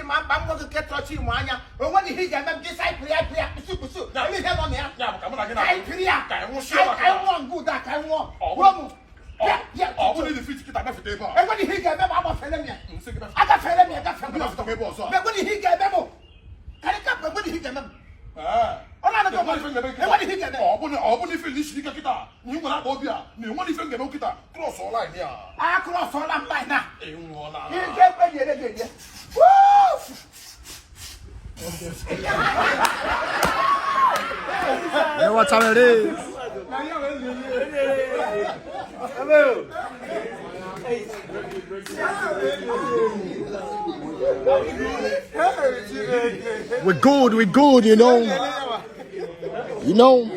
man, I'm going to get touchy Mania. But when he get them, this I play, pursue. Now, let me have on the app. Come on, I want good that I want. Yeah, I want to defeat it. And when he get them, I'm a felony. I got felony, I got felony. But when he get them, can I come when he get them? What did he get there? I want to finish the guitar. You want to go here. You want to finish the guitar. Cross all line here. I cross all line by now. You get ready again. Woo! You know what time it is? Hello. We're good, you know. You know.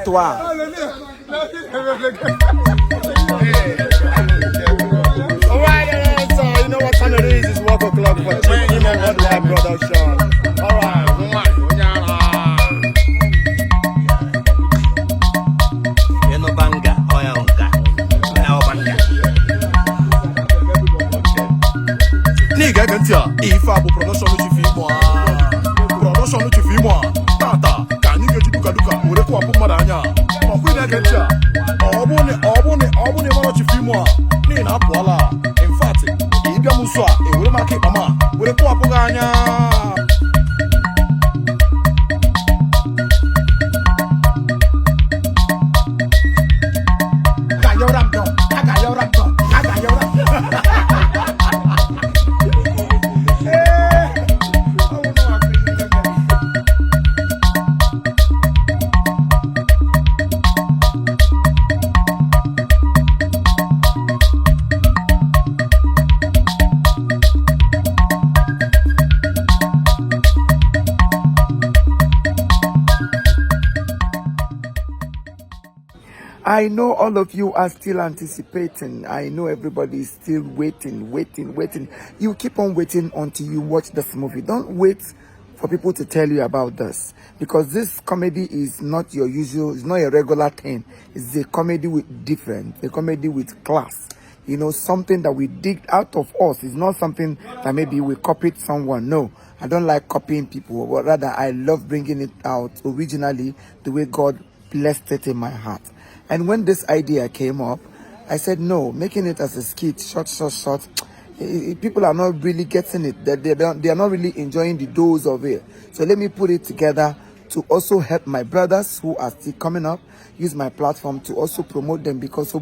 Toi. Alright, so you know what time it is? It's 1 o'clock for Imo Comedy production. Alright, Nigga can tell if I will production no chifimo. Tata, can you get duka duka? Ure ko apu madanya. Ma ku na kentia. Obone ma chifimo. Ni na apuala. In fact, ibia muso a ewure ma ke mama. Ure ko apu ganya. I know all of you are still anticipating. I know everybody is still waiting. You keep on waiting until you watch this movie. Don't wait for people to tell you about this, because this comedy is not your usual, it's not a regular thing. It's a comedy with different, a comedy with class. you know, something that we dig out of us. It's not something that maybe we copied someone. No, I don't like copying people, but rather I love bringing it out originally the way God blessed it in my heart. And when this idea came up, I said, no, making it as a skit, short. People are not really getting it. They are not really enjoying the dose of it. So let me put it together to also help my brothers who are still coming up, use my platform to also promote them, because so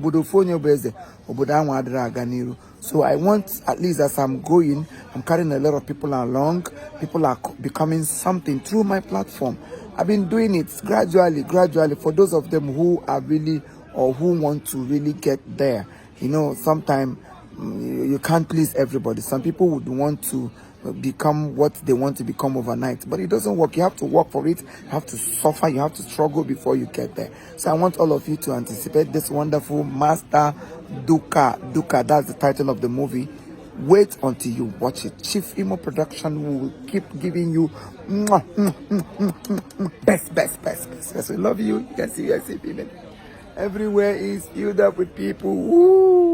I want, at least as I'm going, I'm carrying a lot of people along. People are becoming something through my platform. I've been doing it gradually for those of them who are really, or who want to really get there. You know, sometimes you can't please everybody. Some people would want to become what they want to become overnight, but it doesn't work. You have to work for it. You have to suffer. You have to struggle before you get there. So I want all of you to anticipate this wonderful Master Duka Duka. That's the title of the movie. Wait until you watch it. Chief Imo Production will keep giving you best. We love you. You can see feeling. Everywhere is filled up with people. Woo!